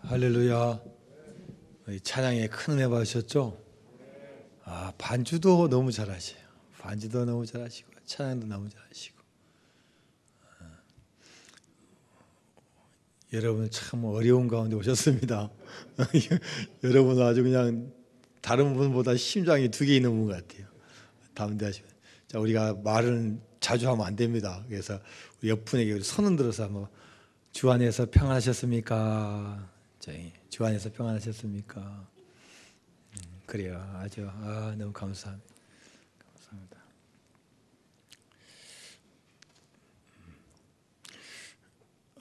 할렐루야. 찬양에 큰 은혜 받으셨죠? 반주도 너무 잘하세요. 반주도 너무 잘하시고 찬양도 너무 잘하시고. 여러분 참 어려운 가운데 오셨습니다. 여러분 아주 그냥 다른 분보다 심장이 2개 있는 분 같아요. 담대하시면. 자, 우리가 말은 자주 하면 안 됩니다. 그래서 우리 옆분에게 손 흔들어서 한번 주 안에서 평안하셨습니까? 저희 주 안에서 평안하셨습니까? 그래요. 아주 너무 감사합니다. 감사합니다.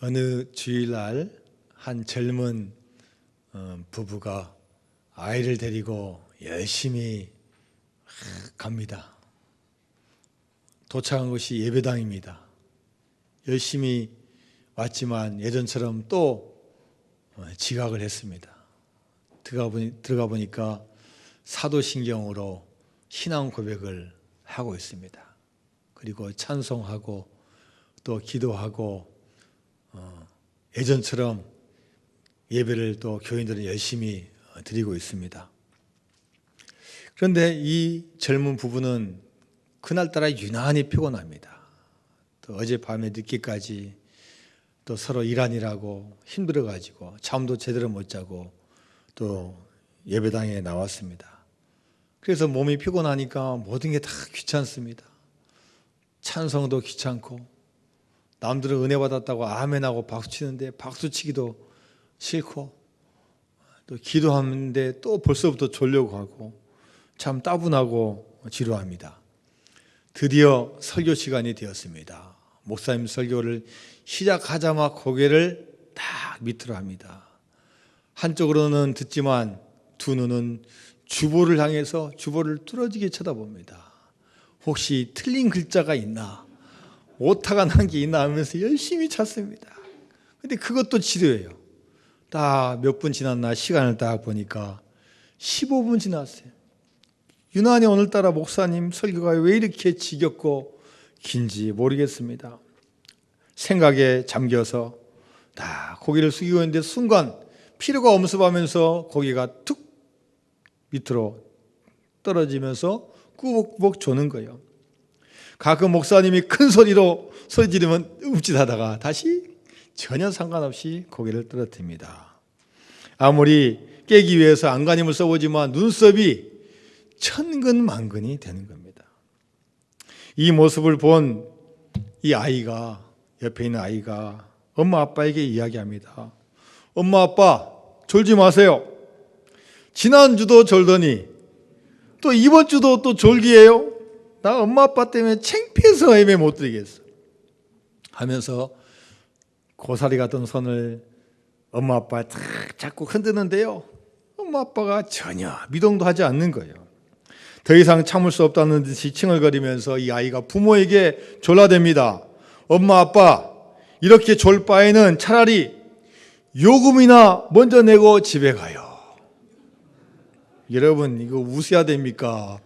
어느 주일날 한 젊은 부부가 아이를 데리고 열심히 갑니다. 도착한 곳이 예배당입니다. 열심히 왔지만 예전처럼 또 지각을 했습니다. 들어가 보니까 사도신경으로 신앙 고백을 하고 있습니다. 그리고 찬송하고 또 기도하고 예전처럼 예배를 또 교인들은 열심히 드리고 있습니다. 그런데 이 젊은 부부는 그날따라 유난히 피곤합니다. 또 어젯밤에 늦게까지 또 서로 일하느라고 힘들어가지고 잠도 제대로 못 자고 또 예배당에 나왔습니다. 그래서 몸이 피곤하니까 모든 게 다 귀찮습니다. 찬송도 귀찮고 남들은 은혜 받았다고 아멘하고 박수치는데 박수치기도 싫고 또 기도하는데 또 벌써부터 졸려고 하고 참 따분하고 지루합니다. 드디어 설교 시간이 되었습니다. 목사님 설교를 시작하자마자 고개를 딱 밑으로 합니다. 한쪽으로는 듣지만 두 눈은 주보를 향해서 주보를 뚫어지게 쳐다봅니다. 혹시 틀린 글자가 있나? 오타가 난 게 있나 하면서 열심히 찾습니다. 근데 그것도 지루해요. 딱 몇 분 지났나 시간을 딱 보니까 15분 지났어요. 유난히 오늘따라 목사님 설교가 왜 이렇게 지겹고 긴지 모르겠습니다. 생각에 잠겨서 딱 고개를 숙이고 있는데 순간 피로가 엄습하면서 고개가 툭 밑으로 떨어지면서 꾸벅꾸벅 조는 거예요. 가끔 목사님이 큰 소리로 소리 지르면 움찔하다가 다시 전혀 상관없이 고개를 떨어뜨립니다. 아무리 깨기 위해서 안간힘을 써보지만 눈썹이 천근만근이 되는 겁니다. 이 모습을 본 이 아이가, 옆에 있는 아이가 엄마 아빠에게 이야기합니다. 엄마 아빠 졸지 마세요. 지난주도 졸더니 또 이번 주도 또 졸기예요. 나 엄마 아빠 때문에 창피해서 예배 못 드리겠어 하면서 고사리 같은 손을 엄마 아빠 탁 잡고 흔드는데요, 엄마 아빠가 전혀 미동도 하지 않는 거예요. 더 이상 참을 수 없다는 듯이 칭얼거리면서 이 아이가 부모에게 졸라댑니다. 엄마 아빠 이렇게 졸 바에는 차라리 요금이나 먼저 내고 집에 가요. 여러분 이거 웃어야 됩니까?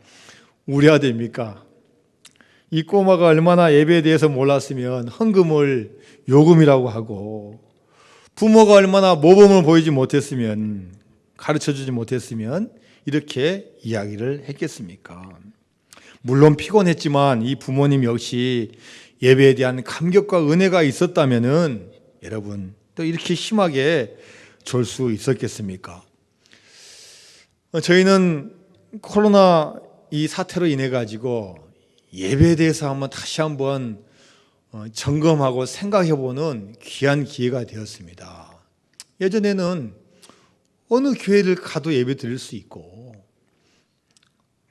울어야 됩니까? 이 꼬마가 얼마나 예배에 대해서 몰랐으면 헌금을 요금이라고 하고 부모가 얼마나 모범을 보이지 못했으면 가르쳐주지 못했으면 이렇게 이야기를 했겠습니까? 물론 피곤했지만 이 부모님 역시 예배에 대한 감격과 은혜가 있었다면은 여러분 또 이렇게 심하게 졸 수 있었겠습니까? 저희는 코로나 이 사태로 인해 가지고 예배에 대해서 다시 한번 점검하고 생각해보는 귀한 기회가 되었습니다. 예전에는 어느 교회를 가도 예배 드릴 수 있고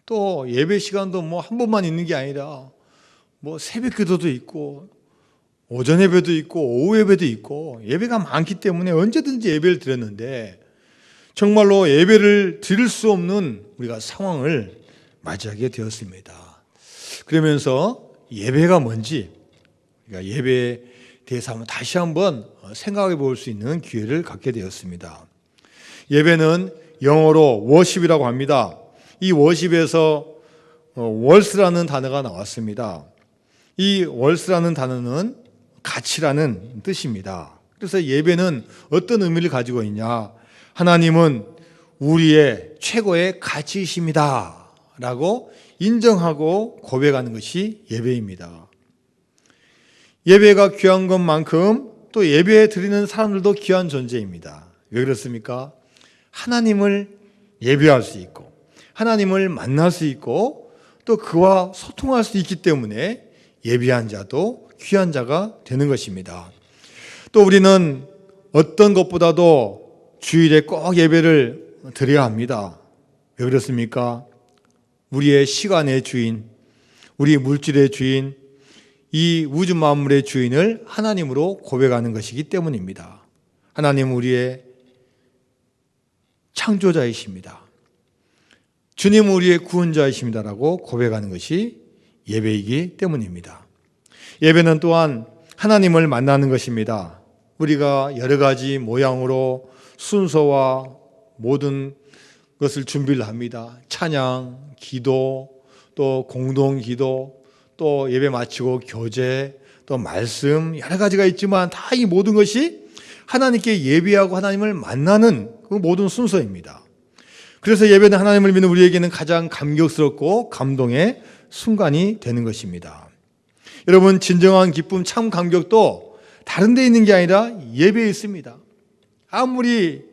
또 예배 시간도 한 번만 있는 게 아니라 새벽 기도도 있고 오전 예배도 있고 오후 예배도 있고 예배가 많기 때문에 언제든지 예배를 드렸는데 정말로 예배를 드릴 수 없는 우리가 상황을 맞이하게 되었습니다. 그러면서 예배가 뭔지 우리가 예배에 대해서 다시 한번 생각해 볼 수 있는 기회를 갖게 되었습니다. 예배는 영어로 워십이라고 합니다. 이 워십에서 월스라는 단어가 나왔습니다. 이 월스라는 단어는 가치라는 뜻입니다. 그래서 예배는 어떤 의미를 가지고 있냐? 하나님은 우리의 최고의 가치이십니다 라고 인정하고 고백하는 것이 예배입니다. 예배가 귀한 것만큼 또 예배 드리는 사람들도 귀한 존재입니다. 왜 그렇습니까? 하나님을 예배할 수 있고 하나님을 만날 수 있고 또 그와 소통할 수 있기 때문에 예배한 자도 귀한 자가 되는 것입니다. 또 우리는 어떤 것보다도 주일에 꼭 예배를 드려야 합니다. 왜 그렇습니까? 우리의 시간의 주인, 우리 물질의 주인, 이 우주 만물의 주인을 하나님으로 고백하는 것이기 때문입니다. 하나님은 우리의 창조자이십니다. 주님은 우리의 구원자이십니다라고 고백하는 것이 예배이기 때문입니다. 예배는 또한 하나님을 만나는 것입니다. 우리가 여러 가지 모양으로 순서와 모든 것을 준비를 합니다. 찬양, 기도, 또 공동기도, 또 예배 마치고 교제, 또 말씀 여러 가지가 있지만 다 이 모든 것이 하나님께 예배하고 하나님을 만나는 그 모든 순서입니다. 그래서 예배는 하나님을 믿는 우리에게는 가장 감격스럽고 감동의 순간이 되는 것입니다. 여러분, 진정한 기쁨, 참 감격도 다른 데 있는 게 아니라 예배에 있습니다. 아무리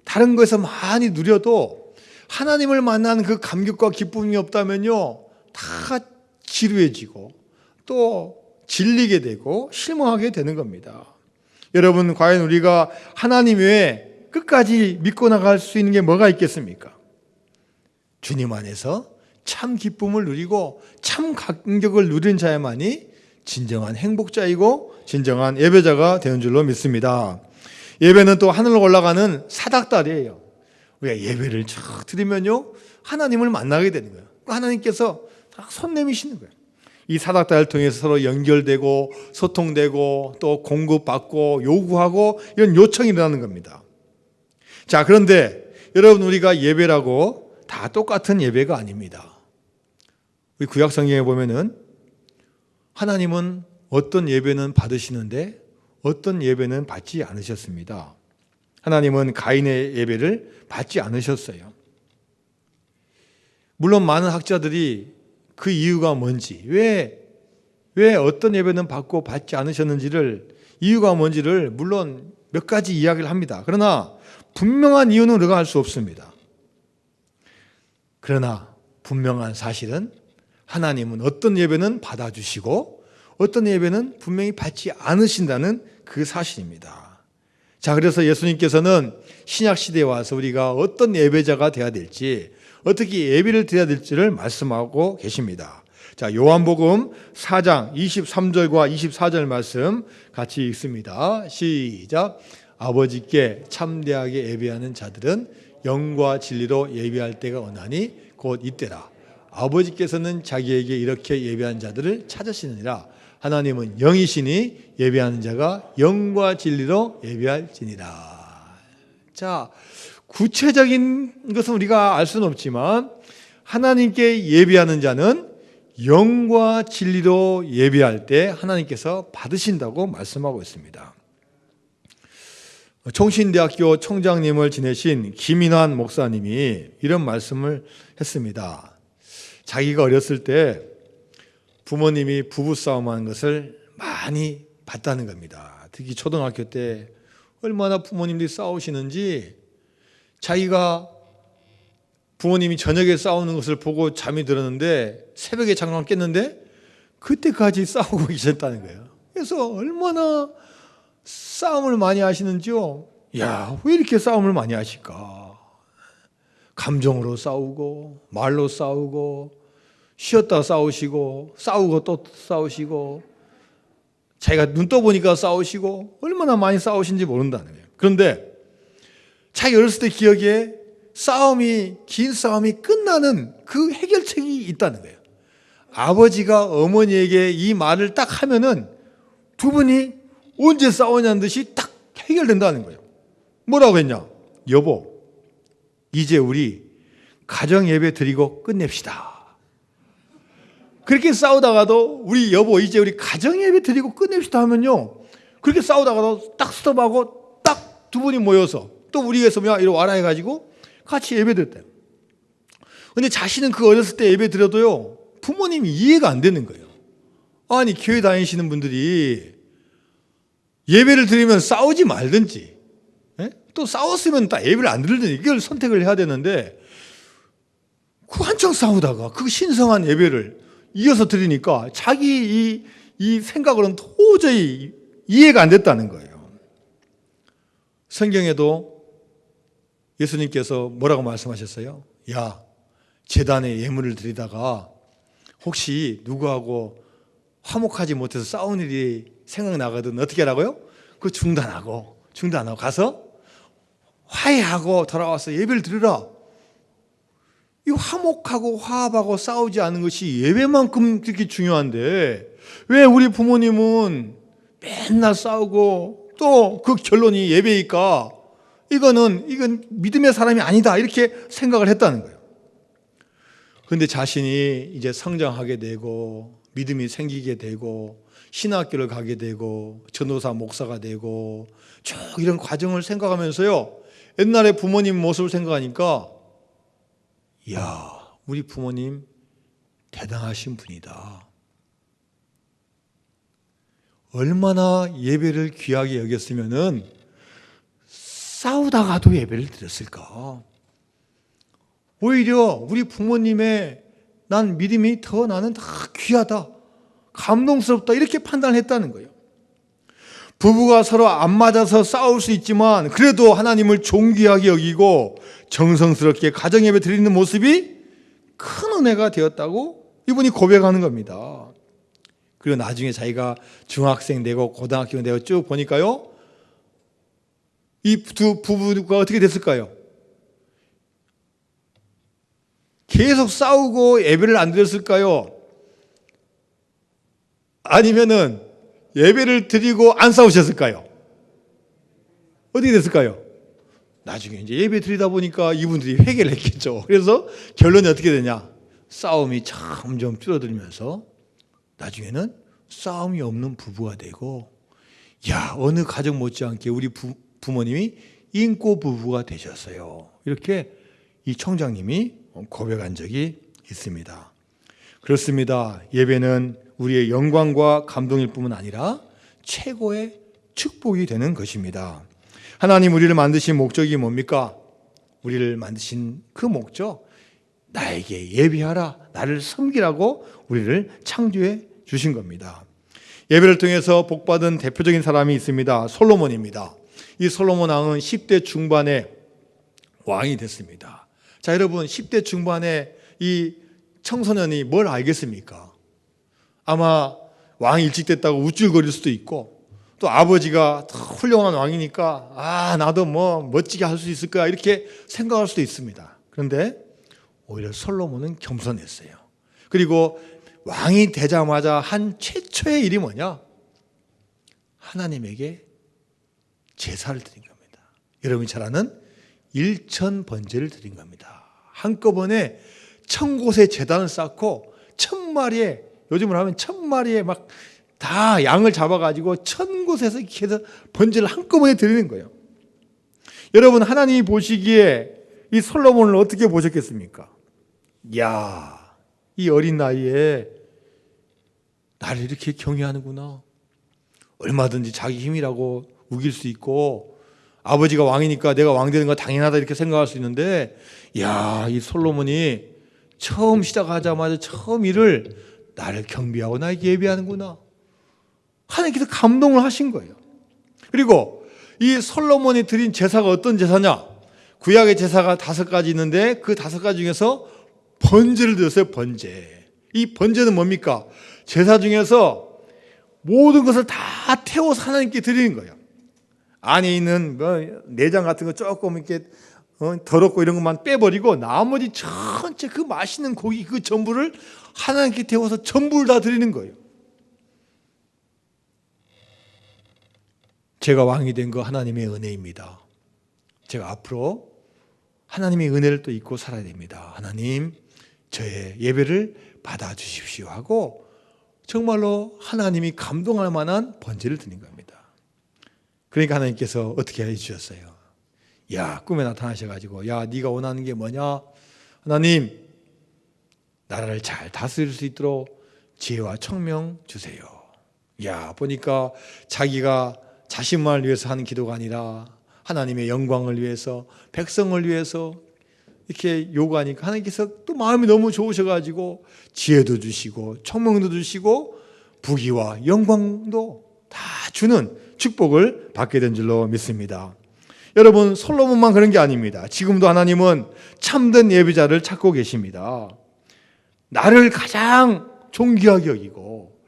다른 것에서 많이 누려도 하나님을 만나는 그 감격과 기쁨이 없다면요, 다 지루해지고 또 질리게 되고 실망하게 되는 겁니다. 여러분, 과연 우리가 하나님 외에 끝까지 믿고 나갈 수 있는 게 뭐가 있겠습니까? 주님 안에서 참 기쁨을 누리고 참 감격을 누린 자야만이 진정한 행복자이고 진정한 예배자가 되는 줄로 믿습니다. 예배는 또 하늘로 올라가는 사닥다리예요. 우리가 예배를 쫙 드리면요, 하나님을 만나게 되는 거예요. 하나님께서 다 손 내미시는 거예요. 이 사닥다리를 통해서 서로 연결되고 소통되고 또 공급받고 요구하고 이런 요청이 일어나는 겁니다. 자, 그런데 여러분, 우리가 예배라고 다 똑같은 예배가 아닙니다. 우리 구약 성경에 보면은 하나님은 어떤 예배는 받으시는데 어떤 예배는 받지 않으셨습니다. 하나님은 가인의 예배를 받지 않으셨어요. 물론 많은 학자들이 그 이유가 뭔지, 왜 어떤 예배는 받고 받지 않으셨는지를, 이유가 뭔지를 물론 몇 가지 이야기를 합니다. 그러나 분명한 이유는 우리가 알 수 없습니다. 그러나 분명한 사실은 하나님은 어떤 예배는 받아주시고 어떤 예배는 분명히 받지 않으신다는 그 사실입니다. 자, 그래서 예수님께서는 신약시대에 와서 우리가 어떤 예배자가 되어야 될지, 어떻게 예배를 드려야 될지를 말씀하고 계십니다. 자, 요한복음 4장 23절과 24절 말씀 같이 읽습니다. 시작. 아버지께 참되하게 예배하는 자들은 영과 진리로 예배할 때가 오나니 곧 이때라. 아버지께서는 자기에게 이렇게 예배한 자들을 찾으시느니라. 하나님은 영이시니 예배하는 자가 영과 진리로 예배할지니라. 자, 구체적인 것은 우리가 알 수는 없지만 하나님께 예배하는 자는 영과 진리로 예배할 때 하나님께서 받으신다고 말씀하고 있습니다. 총신대학교 총장님을 지내신 김인환 목사님이 이런 말씀을 했습니다. 자기가 어렸을 때 부모님이 부부싸움하는 것을 많이 봤다는 겁니다. 특히 초등학교 때 얼마나 부모님들이 싸우시는지, 자기가 부모님이 저녁에 싸우는 것을 보고 잠이 들었는데 새벽에 잠깐 깼는데 그때까지 싸우고 계셨다는 거예요. 그래서 얼마나 싸움을 많이 하시는지요. 야, 왜 이렇게 싸움을 많이 하실까? 감정으로 싸우고 말로 싸우고 쉬었다 싸우시고 싸우고 또 싸우시고 자기가 눈 떠보니까 싸우시고 얼마나 많이 싸우신지 모른다는 거예요. 그런데 자기 어렸을 때 기억에 긴 싸움이 끝나는 그 해결책이 있다는 거예요. 아버지가 어머니에게 이 말을 딱 하면은 두 분이 언제 싸우냐는 듯이 딱 해결된다는 거예요. 뭐라고 했냐? 여보, 이제 우리 가정 예배 드리고 끝냅시다. 그렇게 싸우다가도 우리 여보, 이제 우리 가정 예배 드리고 끝냅시다 하면요, 그렇게 싸우다가도 딱 스톱하고 딱 두 분이 모여서 또 우리에서 이리 와라 해가지고 같이 예배드렸대요. 근데 자신은 그 어렸을 때 예배 드려도요, 부모님이 이해가 안 되는 거예요. 아니, 교회 다니시는 분들이 예배를 드리면 싸우지 말든지, 또 싸웠으면 딱 예배를 안 드리든지, 이걸 선택을 해야 되는데, 그 한창 싸우다가 그 신성한 예배를 이어서 드리니까 자기 이 생각으로는 도저히 이해가 안 됐다는 거예요. 성경에도 예수님께서 뭐라고 말씀하셨어요? 야, 제단에 예물을 드리다가 혹시 누구하고 화목하지 못해서 싸운 일이 생각나거든 어떻게 하라고요? 그 중단하고 가서 화해하고 돌아와서 예배를 드리라. 이 화목하고 화합하고 싸우지 않는 것이 예배만큼 그렇게 중요한데 왜 우리 부모님은 맨날 싸우고 또 그 결론이 예배니까 이건 믿음의 사람이 아니다 이렇게 생각을 했다는 거예요. 그런데 자신이 이제 성장하게 되고 믿음이 생기게 되고 신학교를 가게 되고 전도사 목사가 되고 쭉 이런 과정을 생각하면서요, 옛날에 부모님 모습을 생각하니까 이야, 우리 부모님 대단하신 분이다. 얼마나 예배를 귀하게 여겼으면은 싸우다가도 예배를 드렸을까? 오히려 우리 부모님의 난 믿음이 더 나는 다 귀하다, 감동스럽다 이렇게 판단했다는 거예요. 부부가 서로 안 맞아서 싸울 수 있지만 그래도 하나님을 존귀하게 여기고 정성스럽게 가정예배 드리는 모습이 큰 은혜가 되었다고 이분이 고백하는 겁니다. 그리고 나중에 자기가 중학생 되고 고등학교 되고 쭉 보니까요, 이 두 부부가 어떻게 됐을까요? 계속 싸우고 예배를 안 드렸을까요? 아니면은 예배를 드리고 안 싸우셨을까요? 어떻게 됐을까요? 나중에 이제 예배 드리다 보니까 이분들이 회개를 했겠죠. 그래서 결론이 어떻게 되냐? 싸움이 점점 줄어들면서 나중에는 싸움이 없는 부부가 되고, 야, 어느 가정 못지않게 우리 부모님이 인고 부부가 되셨어요. 이렇게 이 총장님이 고백한 적이 있습니다. 그렇습니다. 예배는 우리의 영광과 감동일 뿐만 아니라 최고의 축복이 되는 것입니다. 하나님 우리를 만드신 목적이 뭡니까? 우리를 만드신 그 목적, 나에게 예배하라, 나를 섬기라고 우리를 창조해 주신 겁니다. 예배를 통해서 복받은 대표적인 사람이 있습니다. 솔로몬입니다. 이 솔로몬 왕은 10대 중반에 왕이 됐습니다. 자, 여러분, 10대 중반에 이 청소년이 뭘 알겠습니까? 아마 왕이 일찍 됐다고 우쭐거릴 수도 있고, 또 아버지가 훌륭한 왕이니까 나도 뭐 멋지게 할 수 있을 거야 이렇게 생각할 수도 있습니다. 그런데 오히려 솔로몬은 겸손했어요. 그리고 왕이 되자마자 한 최초의 일이 뭐냐? 하나님에게 제사를 드린 겁니다. 여러분이 잘 아는 일천 번제를 드린 겁니다. 한꺼번에 1000곳에 제단을 쌓고 1000마리의, 요즘으로 하면 1000마리의 막 다 양을 잡아가지고 1000곳에서 이렇게 해서 번제를 한꺼번에 드리는 거예요. 여러분, 하나님이 보시기에 이 솔로몬을 어떻게 보셨겠습니까? 야, 이 어린 나이에 나를 이렇게 경외하는구나. 얼마든지 자기 힘이라고 우길 수 있고, 아버지가 왕이니까 내가 왕 되는 거 당연하다 이렇게 생각할 수 있는데, 야, 이 솔로몬이 처음 시작하자마자 처음 일을 나를 경배하고 나에게 예배하는구나. 하나님께서 감동을 하신 거예요. 그리고 이 솔로몬이 드린 제사가 어떤 제사냐? 구약의 제사가 5가지 있는데 그 5가지 중에서 번제를 드렸어요. 번제. 이 번제는 뭡니까? 제사 중에서 모든 것을 다 태워서 하나님께 드리는 거예요. 안에 있는 내장 같은 거 조금 이렇게 더럽고 이런 것만 빼버리고 나머지 전체 그 맛있는 고기 그 전부를 하나님께 태워서 전부를 다 드리는 거예요. 제가 왕이 된 거 하나님의 은혜입니다. 제가 앞으로 하나님의 은혜를 또 잊고 살아야 됩니다. 하나님, 저의 예배를 받아주십시오 하고 정말로 하나님이 감동할 만한 번제를 드린 겁니다. 그러니까 하나님께서 어떻게 해주셨어요? 야, 꿈에 나타나셔가지고, 야, 네가 원하는 게 뭐냐? 하나님, 나라를 잘 다스릴 수 있도록 지혜와 청명 주세요. 야, 보니까 자기가 자신만을 위해서 하는 기도가 아니라 하나님의 영광을 위해서, 백성을 위해서 이렇게 요구하니까 하나님께서 또 마음이 너무 좋으셔가지고 지혜도 주시고 청명도 주시고 부귀와 영광도 다 주는 축복을 받게 된 줄로 믿습니다. 여러분, 솔로몬만 그런 게 아닙니다. 지금도 하나님은 참된 예비자를 찾고 계십니다. 나를 가장 존귀하게 여기고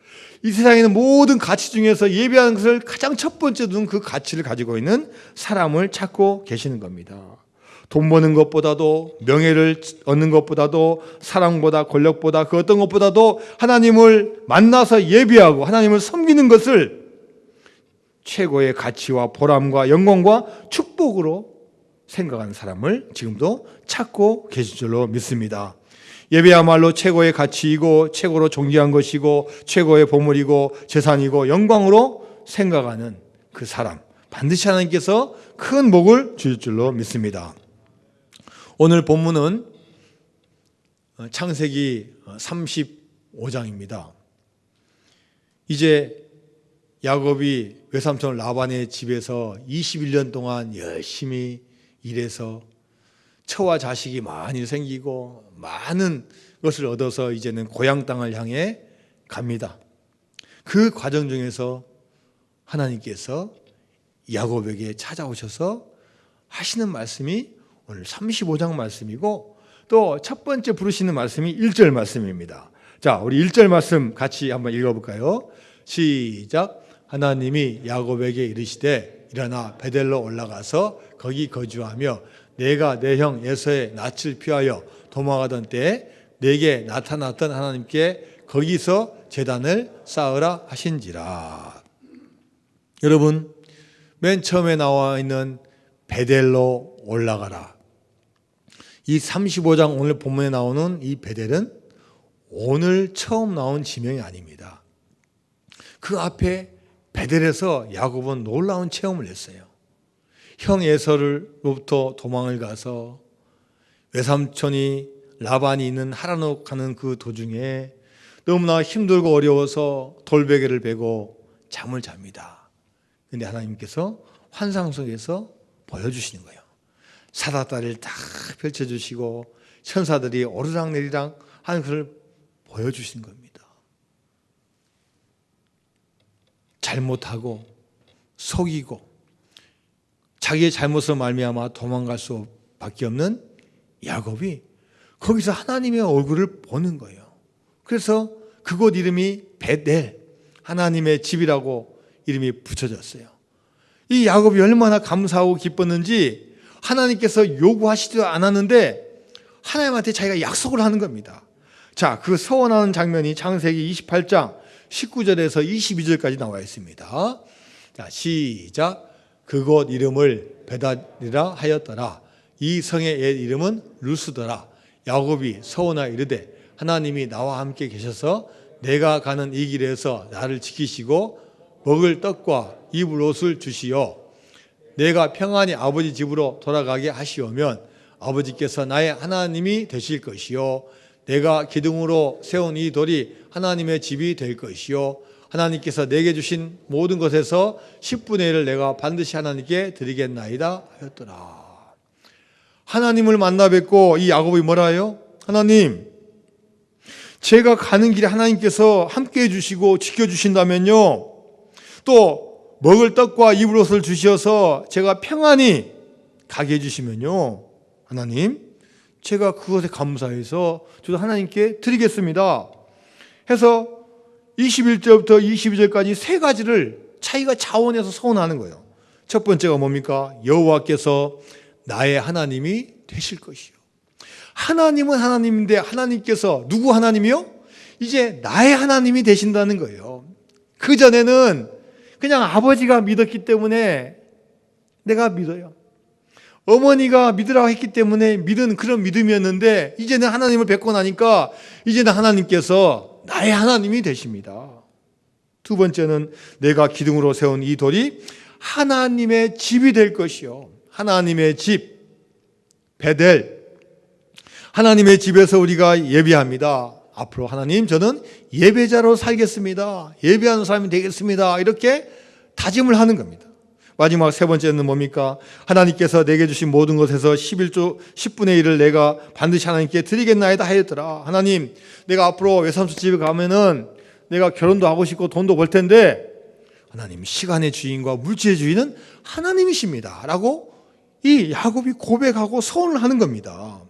이 세상에 있는 모든 가치 중에서 예배하는 것을 가장 첫 번째 두는 그 가치를 가지고 있는 사람을 찾고 계시는 겁니다. 돈 버는 것보다도, 명예를 얻는 것보다도, 사랑보다, 권력보다, 그 어떤 것보다도 하나님을 만나서 예배하고 하나님을 섬기는 것을 최고의 가치와 보람과 영광과 축복으로 생각하는 사람을 지금도 찾고 계실 줄로 믿습니다. 예배야말로 최고의 가치이고 최고로 존귀한 것이고 최고의 보물이고 재산이고 영광으로 생각하는 그 사람, 반드시 하나님께서 큰 복을 주실 줄로 믿습니다. 오늘 본문은 창세기 35장입니다. 이제 야곱이 외삼촌 라반의 집에서 21년 동안 열심히 일해서 처와 자식이 많이 생기고 많은 것을 얻어서 이제는 고향 땅을 향해 갑니다. 그 과정 중에서 하나님께서 야곱에게 찾아오셔서 하시는 말씀이 오늘 35장 말씀이고 또 첫 번째 부르시는 말씀이 1절 말씀입니다. 자, 우리 1절 말씀 같이 한번 읽어볼까요? 시작. 하나님이 야곱에게 이르시되 일어나 베델로 올라가서 거기 거주하며 내가 내 형 에서의 낯을 피하여 도망하던 때에 내게 나타났던 하나님께 거기서 제단을 쌓으라 하신지라. 여러분, 맨 처음에 나와 있는 베델로 올라가라. 이 35장 오늘 본문에 나오는 이 베델은 오늘 처음 나온 지명이 아닙니다. 그 앞에 베델에서 야곱은 놀라운 체험을 했어요. 형 에서로부터 도망을 가서 외삼촌이 라반이 있는 하란으로 가는 그 도중에 너무나 힘들고 어려워서 돌베개를 베고 잠을 잡니다. 그런데 하나님께서 환상 속에서 보여주시는 거예요. 사다다리를 다 펼쳐주시고 천사들이 오르락내리락 하는 것을 보여주시는 겁니다. 잘못하고 속이고 자기의 잘못으로 말미암아 도망갈 수밖에 없는 야곱이 거기서 하나님의 얼굴을 보는 거예요. 그래서 그곳 이름이 베델, 하나님의 집이라고 이름이 붙여졌어요. 이 야곱이 얼마나 감사하고 기뻤는지 하나님께서 요구하시지도 않았는데 하나님한테 자기가 약속을 하는 겁니다. 자, 그 서원하는 장면이 창세기 28장 19절에서 22절까지 나와 있습니다. 자, 시작. 그곳 이름을 베델이라 하였더라. 이 성의 옛 이름은 루스더라. 야곱이 서원하여 이르되 하나님이 나와 함께 계셔서 내가 가는 이 길에서 나를 지키시고 먹을 떡과 입을 옷을 주시어 내가 평안히 아버지 집으로 돌아가게 하시오면 아버지께서 나의 하나님이 되실 것이요 내가 기둥으로 세운 이 돌이 하나님의 집이 될 것이요 하나님께서 내게 주신 모든 것에서 10분의 1을 내가 반드시 하나님께 드리겠나이다 하였더라. 하나님을 만나 뵙고 이 야곱이 뭐라 해요? 하나님, 제가 가는 길에 하나님께서 함께해 주시고 지켜주신다면요, 또 먹을 떡과 입을 옷을 주셔서 제가 평안히 가게 해주시면요, 하나님, 제가 그것에 감사해서 저도 하나님께 드리겠습니다 해서 21절부터 22절까지 세 가지를 자기가 자원해서 서원하는 거예요. 첫 번째가 뭡니까? 여호와께서 나의 하나님이 되실 것이요. 하나님은 하나님인데 하나님께서 누구 하나님이요? 이제 나의 하나님이 되신다는 거예요. 그전에는 그냥 아버지가 믿었기 때문에 내가 믿어요. 어머니가 믿으라고 했기 때문에 믿은 그런 믿음이었는데 이제는 하나님을 뵙고 나니까 이제는 하나님께서 나의 하나님이 되십니다. 두 번째는 내가 기둥으로 세운 이 돌이 하나님의 집이 될 것이요. 하나님의 집, 베델, 하나님의 집에서 우리가 예배합니다. 앞으로 하나님, 저는 예배자로 살겠습니다. 예배하는 사람이 되겠습니다. 이렇게 다짐을 하는 겁니다. 마지막 세 번째는 뭡니까? 하나님께서 내게 주신 모든 것에서 11조 10분의 1을 내가 반드시 하나님께 드리겠나이다 하였더라. 하나님, 내가 앞으로 외삼촌 집에 가면은 내가 결혼도 하고 싶고 돈도 벌 텐데 하나님, 시간의 주인과 물질의 주인은 하나님이십니다 라고 이 야곱이 고백하고 서원을 하는 겁니다.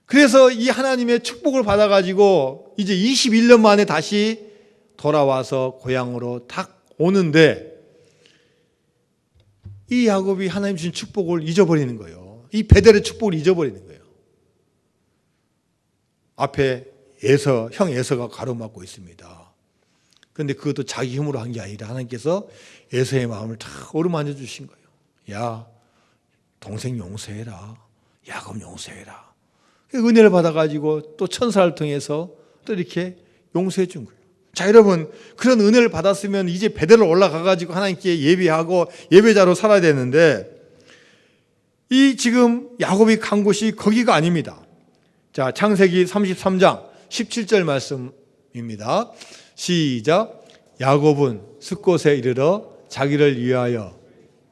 그래서 이 하나님의 축복을 받아가지고 이제 21년 만에 다시 돌아와서 고향으로 딱 오는데 이 야곱이 하나님 주신 축복을 잊어버리는 거예요. 이 베델의 축복을 잊어버리는 거예요. 앞에 형 에서가 가로막고 있습니다. 그런데 그것도 자기 힘으로 한 게 아니라 하나님께서 에서의 마음을 탁 어루만져 주신 거예요. 야, 동생 용서해라. 야곱 용서해라. 은혜를 받아가지고 또 천사를 통해서 또 이렇게 용서해 준 거예요. 자, 여러분, 그런 은혜를 받았으면 이제 베델로 올라가가지고 하나님께 예배하고 예배자로 살아야 되는데 이 지금 야곱이 간 곳이 거기가 아닙니다. 자, 창세기 33장 17절 말씀입니다. 시작. 야곱은 숫곳에 이르러 자기를 위하여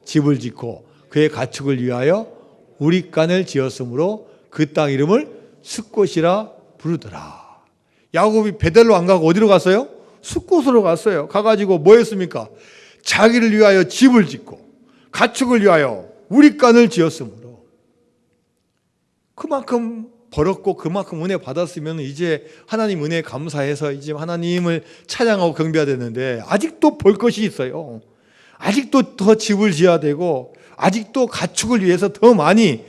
집을 짓고 그의 가축을 위하여 우릿간을 지었으므로 그 땅 이름을 숫곳이라 부르더라. 야곱이 베델로 안 가고 어디로 갔어요? 숫곳으로 갔어요. 가가지고 뭐 했습니까? 자기를 위하여 집을 짓고 가축을 위하여 우릿간을 지었으므로 그만큼 벌었고 그만큼 은혜 받았으면 이제 하나님 은혜에 감사해서 이제 하나님을 찬양하고 경배해야 되는데 아직도 벌 것이 있어요. 아직도 더 집을 지어야 되고 아직도 가축을 위해서 더 많이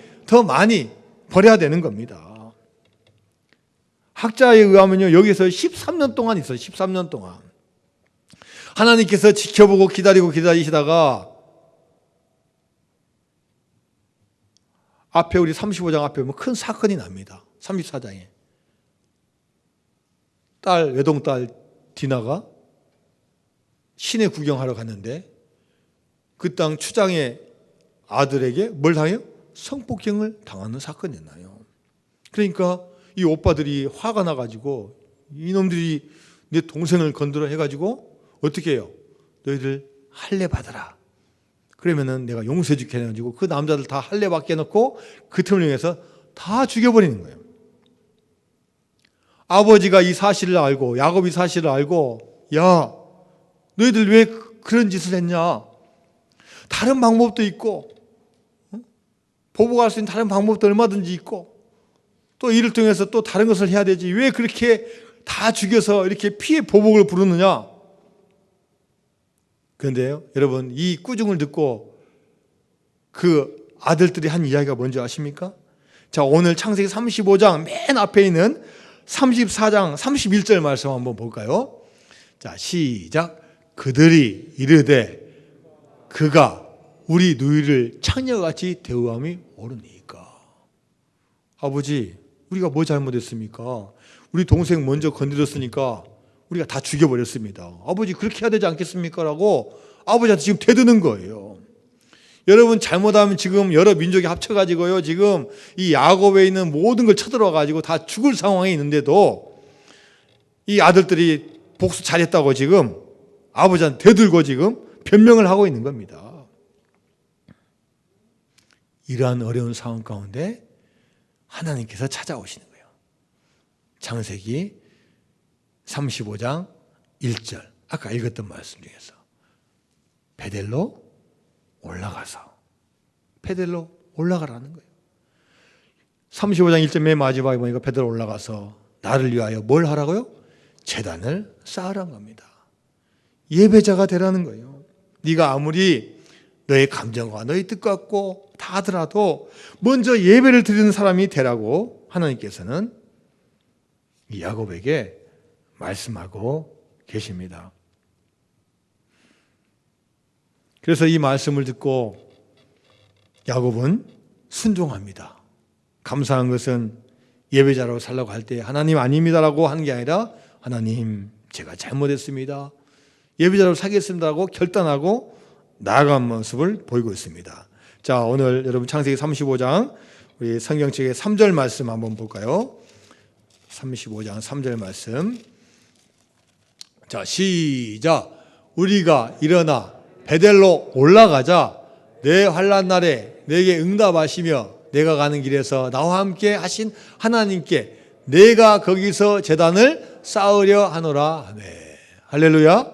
벌어야 되는 겁니다. 학자에 의하면요, 여기서 13년 동안 있어요. 13년 동안 하나님께서 지켜보고 기다리시다가 앞에 우리 35장 앞에 보면 큰 사건이 납니다. 34장에 외동딸 디나가 시내 구경하러 갔는데 그 땅 추장의 아들에게 뭘 당해요? 성폭행을 당하는 사건이 나요. 그러니까 이 오빠들이 화가 나가지고 이놈들이 내 동생을 건드려 해가지고 어떻게 해요? 너희들 할례 받아라. 그러면은 내가 용서해 줄게 해가지고 그 남자들 다 할례 받게 해놓고 그 틈을 이용해서 다 죽여버리는 거예요. 아버지가 이 사실을 알고 야곱이 사실을 알고 야, 너희들 왜 그런 짓을 했냐? 다른 방법도 있고 보복할 수 있는 다른 방법도 얼마든지 있고 또 이를 통해서 또 다른 것을 해야 되지 왜 그렇게 다 죽여서 이렇게 피해 보복을 부르느냐? 그런데요, 여러분, 이 꾸중을 듣고 그 아들들이 한 이야기가 뭔지 아십니까? 자, 오늘 창세기 35장 맨 앞에 있는 34장 31절 말씀 한번 볼까요? 자, 시작. 그들이 이르되 그가 우리 누이를 창녀같이 대우함이 옳으니까. 아버지, 우리가 뭐 잘못했습니까? 우리 동생 먼저 건드렸으니까 우리가 다 죽여버렸습니다. 아버지, 그렇게 해야 되지 않겠습니까? 라고 아버지한테 지금 대드는 거예요. 여러분, 잘못하면 지금 여러 민족이 합쳐가지고요, 지금 이 야곱에 있는 모든 걸 쳐들어가지고 다 죽을 상황에 있는데도 이 아들들이 복수 잘했다고 지금 아버지한테 대들고 지금 변명을 하고 있는 겁니다. 이러한 어려운 상황 가운데 하나님께서 찾아오시는 거예요. 창세기 35장 1절, 아까 읽었던 말씀 중에서 베델로 올라가라는 거예요. 35장 1절 맨 마지막에 보니까 베델로 올라가서 나를 위하여 뭘 하라고요? 제단을 쌓으라는 겁니다. 예배자가 되라는 거예요. 네가 아무리 너의 감정과 너의 뜻 같고 다 하더라도 먼저 예배를 드리는 사람이 되라고 하나님께서는 이 야곱에게 말씀하고 계십니다. 그래서 이 말씀을 듣고 야곱은 순종합니다. 감사한 것은 예배자로 살라고 할 때 하나님 아닙니다라고 하는 게 아니라 하나님, 제가 잘못했습니다. 예배자로 살겠습니다라고 결단하고 나아간 모습을 보이고 있습니다. 자, 오늘 여러분 창세기 35장 우리 성경책의 3절 말씀 한번 볼까요? 35장 3절 말씀. 자, 시작. 우리가 일어나 베델로 올라가자. 내 환난 날에 내게 응답하시며 내가 가는 길에서 나와 함께 하신 하나님께 내가 거기서 제단을 쌓으려 하노라. 아멘. 할렐루야.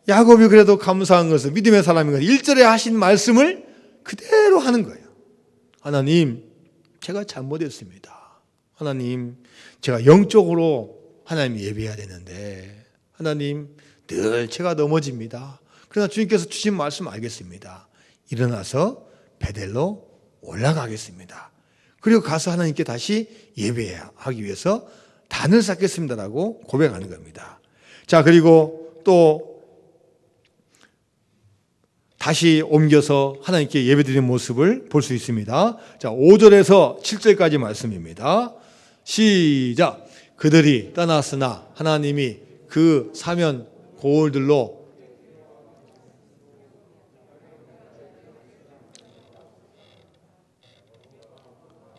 야곱이 그래도 감사한 것은 믿음의 사람인 것은 1절에 하신 말씀을 그대로 하는 거예요. 하나님, 제가 잘못했습니다. 하나님, 제가 영적으로 하나님 예배해야 되는데 하나님, 늘 제가 넘어집니다. 그러나 주님께서 주신 말씀 알겠습니다. 일어나서 베델로 올라가겠습니다. 그리고 가서 하나님께 다시 예배하기 위해서 단을 쌓겠습니다라고 고백하는 겁니다. 자, 그리고 또 다시 옮겨서 하나님께 예배드리는 모습을 볼 수 있습니다. 자, 5절에서 7절까지 말씀입니다. 시작. 그들이 떠났으나 하나님이 그 사면 고을들로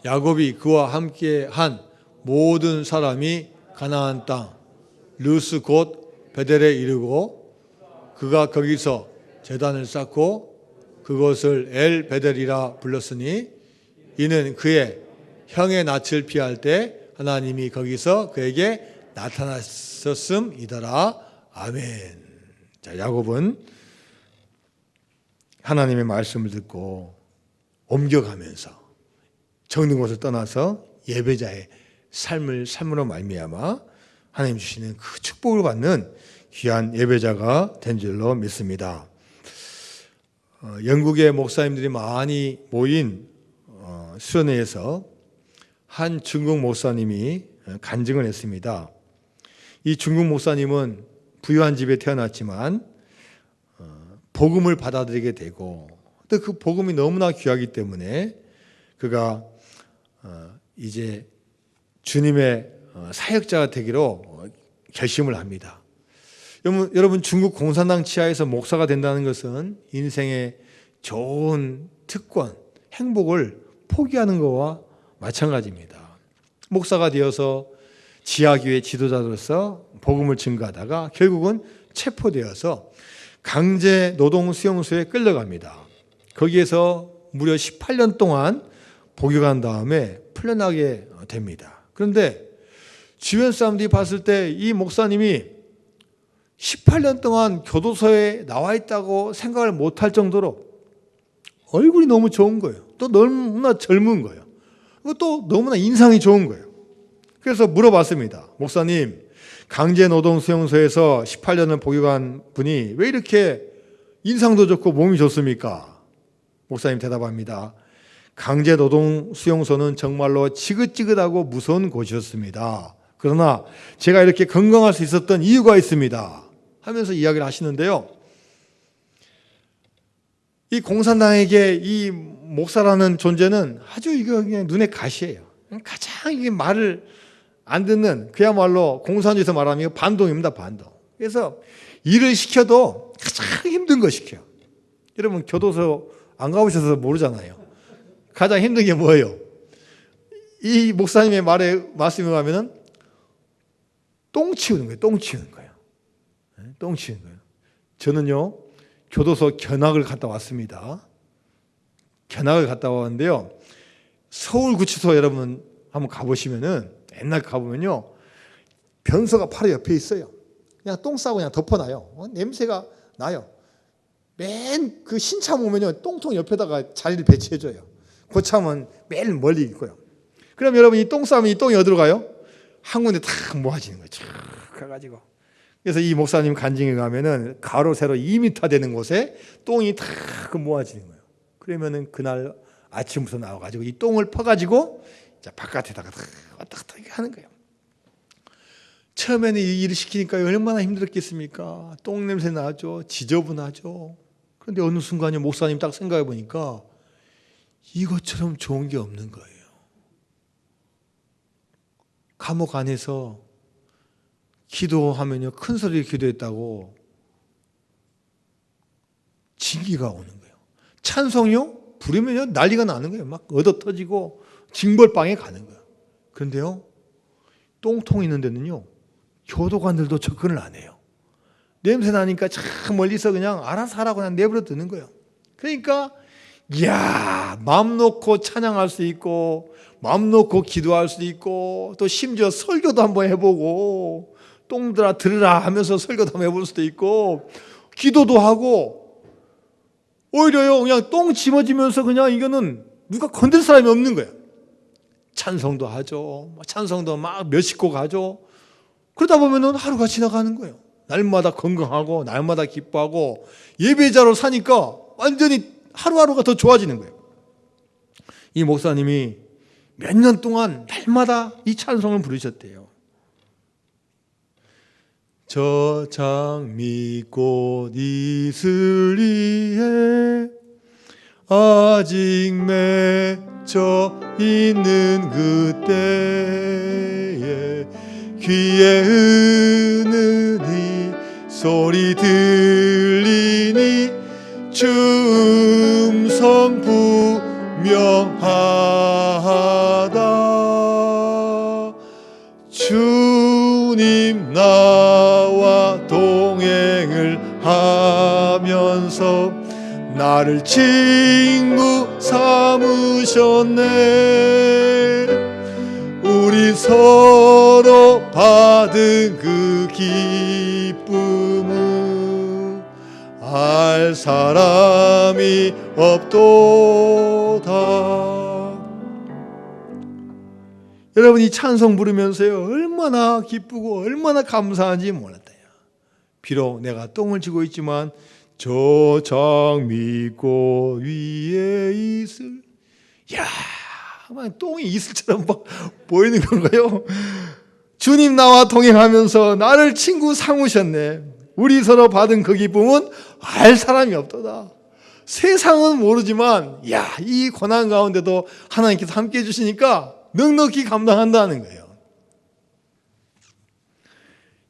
야곱이 그와 함께 한 모든 사람이 가나안 땅 루스 곧 베델에 이르고 그가 거기서 제단을 쌓고 그것을 엘 베델이라 불렀으니 이는 그의 형의 낯을 피할 때 하나님이 거기서 그에게 나타나셨음이더라. 아멘. 자, 야곱은 하나님의 말씀을 듣고 옮겨가면서 적는 곳을 떠나서 예배자의 삶으로 말미암아 하나님 주시는 그 축복을 받는 귀한 예배자가 된 줄로 믿습니다. 영국의 목사님들이 많이 모인 수련회에서 한 중국 목사님이 간증을 했습니다. 이 중국 목사님은 부유한 집에 태어났지만 복음을 받아들이게 되고 또 그 복음이 너무나 귀하기 때문에 그가 이제 주님의 사역자가 되기로 결심을 합니다. 여러분 중국 공산당 치하에서 목사가 된다는 것은 인생의 좋은 특권, 행복을 포기하는 것과 마찬가지입니다. 목사가 되어서 지하교회 지도자로서 복음을 증거하다가 결국은 체포되어서 강제 노동 수용소에 끌려갑니다. 거기에서 무려 18년 동안 복역한 다음에 풀려나게 됩니다. 그런데 주변 사람들이 봤을 때 이 목사님이 18년 동안 교도소에 나와 있다고 생각을 못할 정도로 얼굴이 너무 좋은 거예요. 또 너무나 젊은 거예요. 또 너무나 인상이 좋은 거예요. 그래서 물어봤습니다. 목사님, 강제노동수용소에서 18년을 복역한 분이 왜 이렇게 인상도 좋고 몸이 좋습니까? 목사님 대답합니다. 강제노동수용소는 정말로 지긋지긋하고 무서운 곳이었습니다. 그러나 제가 이렇게 건강할 수 있었던 이유가 있습니다. 하면서 이야기를 하시는데요. 이 공산당에게 이 목사라는 존재는 아주 이거 그냥 눈에 가시예요. 가장 이게 말을 안 듣는 그야말로 공산주의에서 말하면 반동입니다, 반동. 그래서 일을 시켜도 가장 힘든 거 시켜요. 여러분 교도소 안 가보셔서 모르잖아요. 가장 힘든 게 뭐예요? 이 목사님의 말씀에 가면은 똥 치우는 거예요. 똥 치우는 거예요. 똥 치우는 거예요. 저는요 교도소 견학을 갔다 왔습니다. 견학을 갔다 왔는데요. 서울구치소 여러분 한번 가보시면은 옛날 가보면요 변소가 바로 옆에 있어요. 그냥 똥 싸고 그냥 덮어놔요. 냄새가 나요. 맨 그 신참 오면요 똥통 옆에다가 자리를 배치해줘요. 고참은 매일 멀리 있고요. 그럼 여러분 이 똥 싸면 이 똥이 어디로 가요? 한 군데 탁 모아지는 거예요. 쫙 가가지고. 그래서 이 목사님 간증에 가면은 가로 세로 2m 되는 곳에 똥이 탁 모아지는 거예요. 그러면은 그날 아침부터 나와가지고 이 똥을 퍼가지고 바깥에다가 왔다 갔다 하는 거예요. 처음에는 이 일을 시키니까 얼마나 힘들었겠습니까? 똥 냄새 나죠. 지저분하죠. 그런데 어느 순간에 목사님 딱 생각해 보니까 이것처럼 좋은 게 없는 거예요. 감옥 안에서 기도하면요 큰 소리로 기도했다고 징계가 오는 거예요. 찬송요 부르면요 난리가 나는 거예요. 막 얻어 터지고 징벌방에 가는 거예요. 그런데요 똥통 있는 데는요 교도관들도 접근을 안 해요. 냄새 나니까 참 멀리서 그냥 알아서 하라고 그냥 내버려 두는 거예요. 그러니까 이야 마음 놓고 찬양할 수 있고 마음 놓고 기도할 수 있고 또 심지어 설교도 한번 해보고 똥들아 들으라 하면서 설교도 한번 해볼 수도 있고 기도도 하고 오히려요 그냥 똥 짊어지면서 그냥 이거는 누가 건들 사람이 없는 거예요. 찬송도 하죠. 찬송도 막 몇십 곡 하죠. 그러다 보면은 하루가 지나가는 거예요. 날마다 건강하고 날마다 기뻐하고 예배자로 사니까 완전히 하루하루가 더 좋아지는 거예요. 이 목사님이 몇 년 동안 날마다 이 찬송을 부르셨대요. 저 장미꽃 이슬리에 아직 맺혀 있는 그때에 귀에 은은히 소리 들리니 주 음성 분명하다. 주님 나와 동행을 하면서 나를 친구 삼으셨네. 우리 서로 받은 그 기쁨은 알 사람이 없도다. 여러분 이 찬송 부르면서요 얼마나 기쁘고 얼마나 감사한지 몰랐대요. 비록 내가 똥을 지고 있지만 저 장미꽃 위에 이슬, 야, 똥이 이슬처럼 막 보이는 건가요? 주님 나와 동행하면서 나를 친구 삼으셨네. 우리 서로 받은 그 기쁨은 알 사람이 없도다. 세상은 모르지만 야, 이 고난 가운데도 하나님께서 함께 해주시니까 넉넉히 감당한다는 거예요.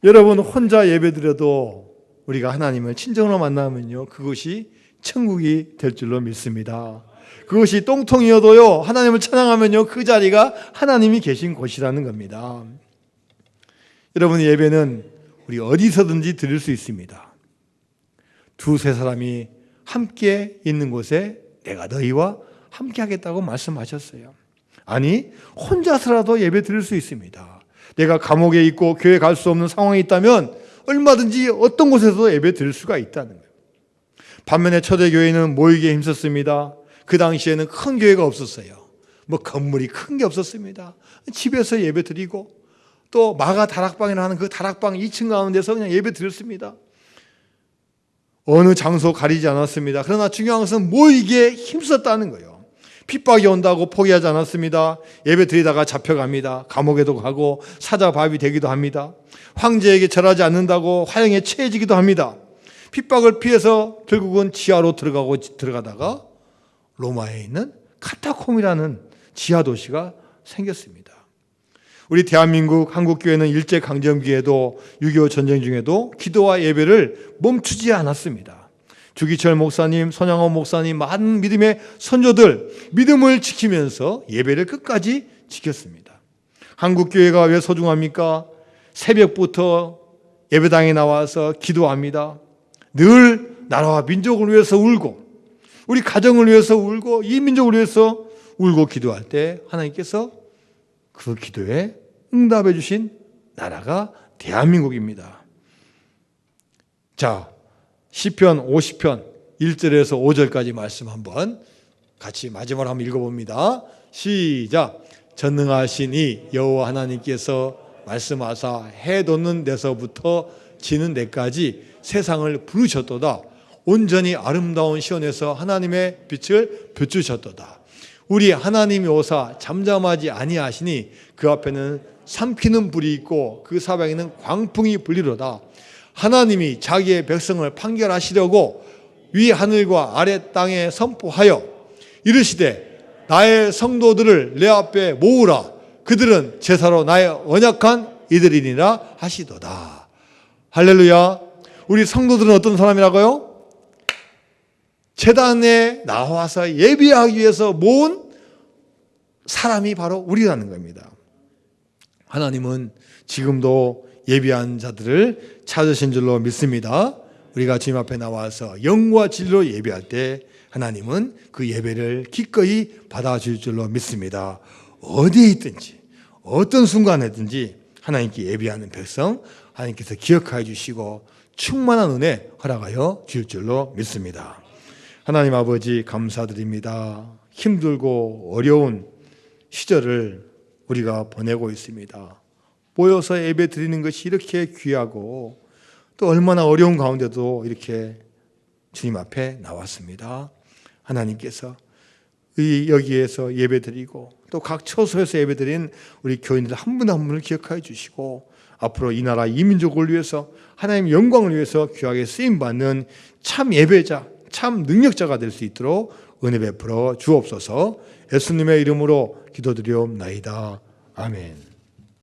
여러분 혼자 예배드려도 우리가 하나님을 친정으로 만나면요 그것이 천국이 될 줄로 믿습니다. 그것이 똥통이어도요 하나님을 찬양하면요 그 자리가 하나님이 계신 곳이라는 겁니다. 여러분의 예배는 우리 어디서든지 드릴 수 있습니다. 두세 사람이 함께 있는 곳에 내가 너희와 함께 하겠다고 말씀하셨어요. 아니 혼자서라도 예배 드릴 수 있습니다. 내가 감옥에 있고 교회 갈 수 없는 상황에 있다면 얼마든지 어떤 곳에서도 예배 드릴 수가 있다는 거예요. 반면에 초대교회는 모이기에 힘썼습니다. 그 당시에는 큰 교회가 없었어요. 뭐 건물이 큰 게 없었습니다. 집에서 예배 드리고 또 마가 다락방이라는 그 다락방 2층 가운데서 그냥 예배 드렸습니다. 어느 장소 가리지 않았습니다. 그러나 중요한 것은 모이기에 힘썼다는 거예요. 핍박이 온다고 포기하지 않았습니다. 예배 드리다가 잡혀갑니다. 감옥에도 가고 사자밥이 되기도 합니다. 황제에게 절하지 않는다고 화형에 처해지기도 합니다. 핍박을 피해서 결국은 지하로 들어가다가 로마에 있는 카타콤이라는 지하 도시가 생겼습니다. 우리 대한민국 한국교회는 일제강점기에도 6.25 전쟁 중에도 기도와 예배를 멈추지 않았습니다. 주기철 목사님, 손양호 목사님, 많은 믿음의 선조들 믿음을 지키면서 예배를 끝까지 지켰습니다. 한국교회가 왜 소중합니까? 새벽부터 예배당에 나와서 기도합니다. 늘 나라와 민족을 위해서 울고 우리 가정을 위해서 울고 이 민족을 위해서 울고 기도할 때 하나님께서 그 기도에 응답해 주신 나라가 대한민국입니다. 자, 시편 50편 1절에서 5절까지 말씀 한번 같이 마지막으로 한번 읽어봅니다. 시작. 전능하신 이 여호와 하나님께서 말씀하사 해 돋는 데서부터 지는 데까지 세상을 부르셨도다. 온전히 아름다운 시온에서 하나님의 빛을 비추셨도다. 우리 하나님이 오사 잠잠하지 아니하시니 그 앞에는 삼키는 불이 있고 그 사방에는 광풍이 불리로다. 하나님이 자기의 백성을 판결하시려고 위 하늘과 아래 땅에 선포하여 이르시되 나의 성도들을 내 앞에 모으라. 그들은 제사로 나의 언약한 이들이니라 하시도다. 할렐루야. 우리 성도들은 어떤 사람이라고요? 제단에 나와서 예배하기 위해서 모은 사람이 바로 우리라는 겁니다. 하나님은 지금도 예배한 자들을 찾으신 줄로 믿습니다. 우리가 주님 앞에 나와서 영과 진리로 예배할 때 하나님은 그 예배를 기꺼이 받아줄 줄로 믿습니다. 어디에 있든지 어떤 순간에든지 하나님께 예배하는 백성 하나님께서 기억하여 주시고 충만한 은혜 허락하여 줄 줄로 믿습니다. 하나님 아버지 감사드립니다. 힘들고 어려운 시절을 우리가 보내고 있습니다. 모여서 예배 드리는 것이 이렇게 귀하고 또 얼마나 어려운 가운데도 이렇게 주님 앞에 나왔습니다. 하나님께서 여기에서 예배 드리고 또 각 처소에서 예배 드린 우리 교인들 한 분 한 분을 기억하여 주시고 앞으로 이 나라 이 민족을 위해서 하나님의 영광을 위해서 귀하게 쓰임받는 참 예배자, 참 능력자가 될 수 있도록 은혜 베풀어 주옵소서. 예수님의 이름으로 기도드리옵나이다. 아멘.